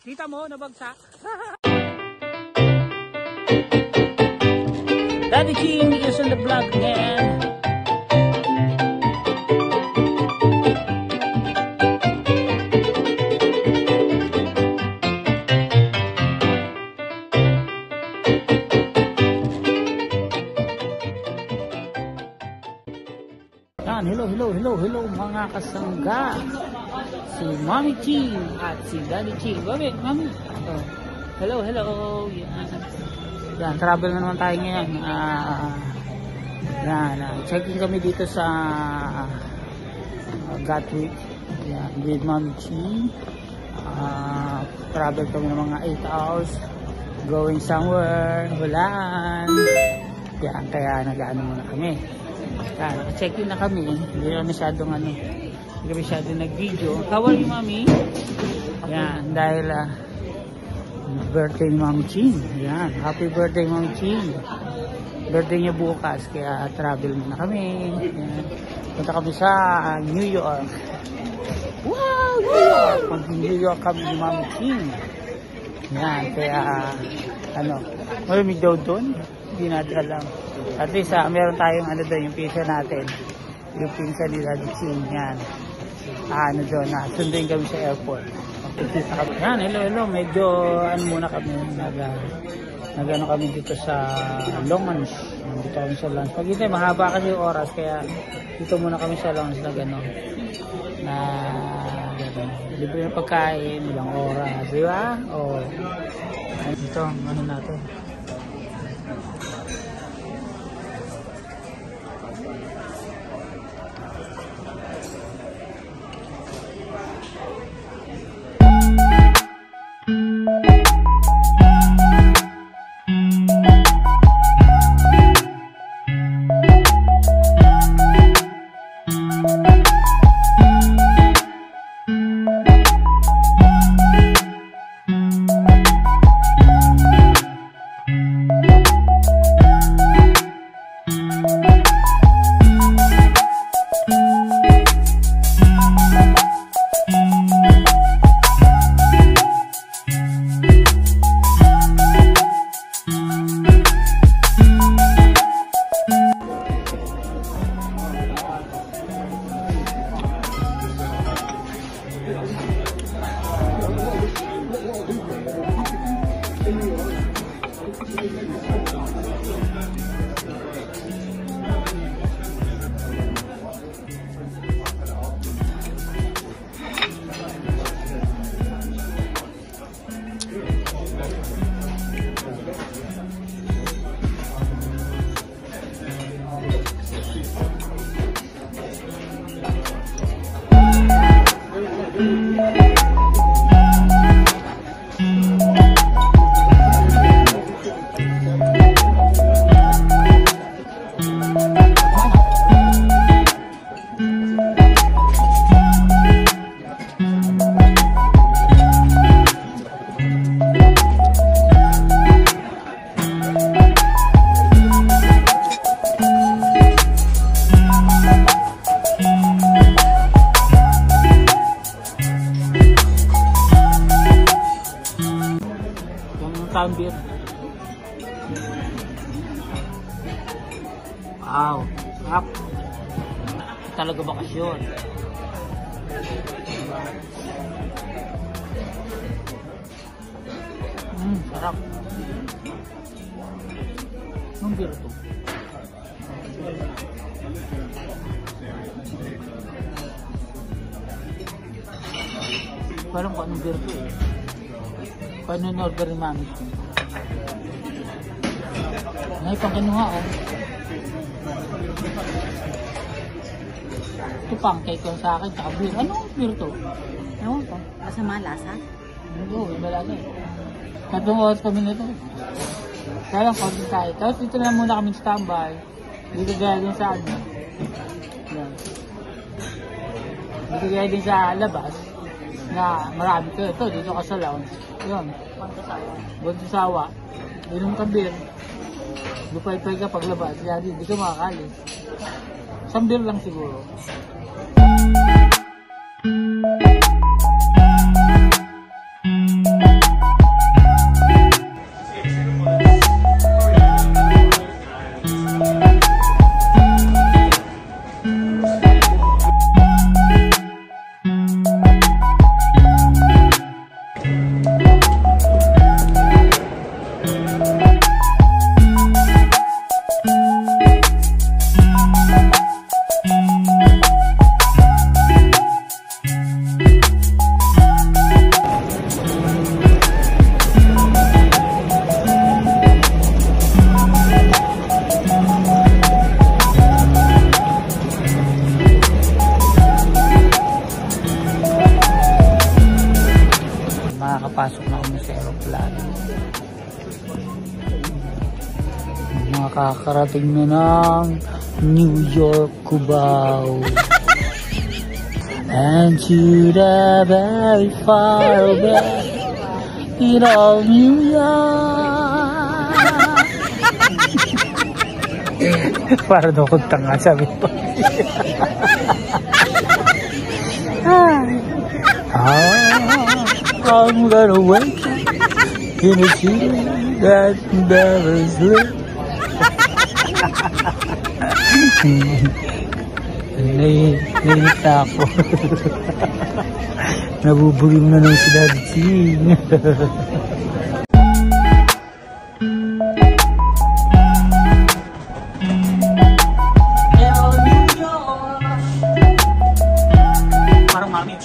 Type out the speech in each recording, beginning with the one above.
Kita mo, nabagsak. Daddy King is on the vlog again. Yan, hello mga kasangga. Si Mommy Ching at si Daddy Ching. Mami. Oh. Hello. Yan, travel na naman tayo ngayon. Checking kami dito sa Gatwick. Yan, with Mommy Ching. Travel kami ng mga 8 hours. Going somewhere. Walaan. Yan, kaya nag-ano muna kami. Naka-check-in na kami. Hindi na masyadong nag-video. How are you, Mami? Yan, dahil birthday ni Mami Ching. Yan, happy birthday, Mami Ching. Birthday niya bukas, kaya travel muna kami. Yan. Punta kami sa New York. Wow, New York! Mag-New York kami ni Mami Ching. Yan, kaya malamig daw doon. Hindi natin alam. At least meron tayong doon, yung pizza natin. Yung pizza ni Daddy Ching. Yan. Doon, sunduin kami sa airport. Yan, hello. Medyo muna kami. Nag-ano kami dito sa lounge. Dito kami sa lounge. Pag ito, mahaba kasi yung oras. Kaya dito muna kami sa lounge libre na pagkain, ilang oras. Di ba? O, ito, natin. Beer. Wow, sarap. Talaga bakasyon. Sarap. Anong beer ito? Parang kung anong beer ito eh. Paano in-order ni Mami? Ay, pangkinuha Ito pancake ko sa akin, tsaka beer. Anong beer to? Ewan ko. Masama lasa? Oo, iba lasa eh. 3 oras kami nito. Kaya lang, konti tayo. Tapos dito na muna kami standby. Dito gaya din sa Yan. Dito gaya din sa labas. Na marami ko. Ito, dito ka sa lounge. Yun. Bonsasawa. Inom ka beer. Lupay-pay ka paglabas. Kaya di ka makakalis. Isang beer lang siguro. makakapasok na kami sa aeroplano. Makakarating na ng New York, Cubao. And to the very far away in all New York. Para daw kong tanga, sabi ko. I'm gonna wake up in a city that never sleeps. Nahihita ako. Nabubugim na nung si Daddy Ching. Parang mami.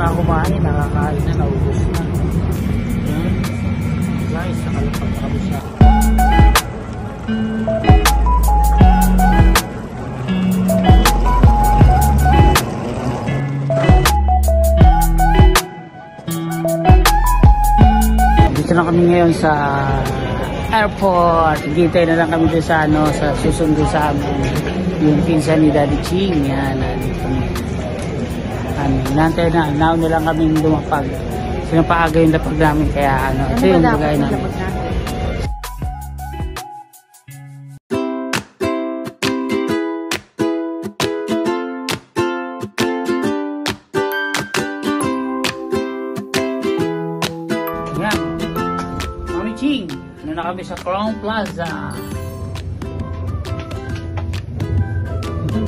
Kumain, nakakain na, naubos na. Guys, nakalapag na kami siya. Dito na kami ngayon sa airport. Hintay na lang kami doon sa, sa susundo sa amin. Yung pinsan ni Daddy Ching. Yan, dito kami. Nantay na, now na lang kami lumapag. Sinapaaga yung lapag namin, kaya ito yung bagay namin. Yan. Mami Ching, na kami sa Crown Plaza.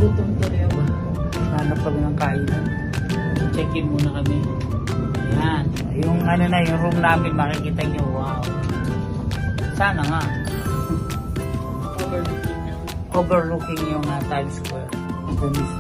Gutom ko rin ba? Hanap kami ng kainan. Check-in muna kami. Ayan. Yung yung room namin, makikita nyo. Wow. Sana nga. Overlooking yung Times Square. Gamis.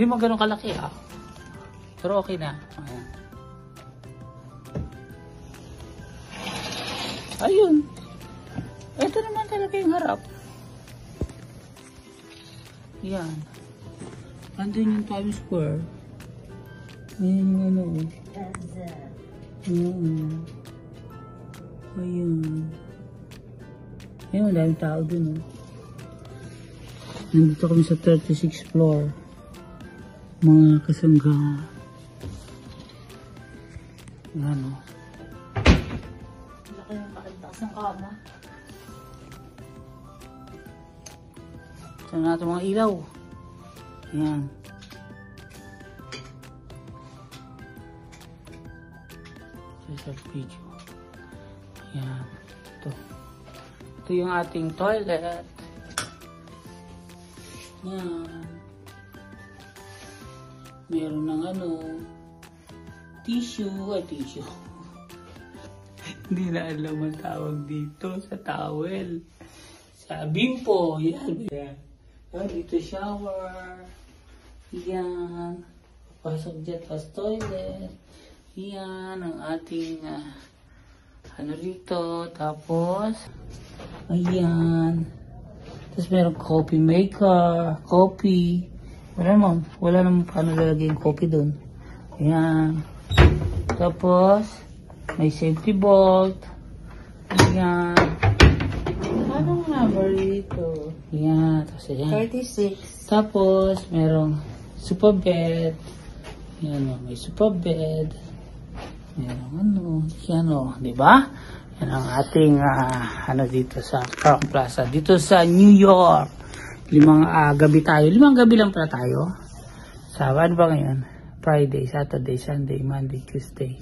Hindi mo ganun kalaki pero okay na. Ayan. Ayun. Ito naman talaga yung harap. Yan. Andun yung Times Square. Ayan yung Ayun. Ayun, madaming tao dun. Nandito kami sa 36th floor. Mga kasangga. Yan o. Laki yung kakaltakas ng kama. Saan natin mga ilaw. Yan. Sa video. Yan. Ito. Ito yung ating toilet. Yan. Meron ng tissue. Tissue. Hindi na alam ang tawag dito sa towel. Sa bimpo. Yan. Dito shower. Yan. Pasok dyan sa toilet. Yan ang ating rito. Tapos ayan. Tapos meron coffee maker, coffee. Wala naman paano lalagay yung coffee doon. Ayan. Tapos, may safety bolt. Ayan. Anong number dito? Ayan. Tapos ayan. 36. Tapos, merong super bed. Ayan o, may super bed. Merong yan o, di ba? Yan ang ating, dito sa Crown Plaza. Dito sa New York. 5 gabi tayo. 5 gabi lang pala tayo. Sa, ano ba ngayon? Friday, Saturday, Sunday, Monday, Tuesday.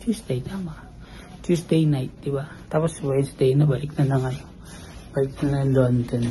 Tuesday, tama. Tuesday night, di ba? Tapos Wednesday na, balik na ngayon. Balik na ng London.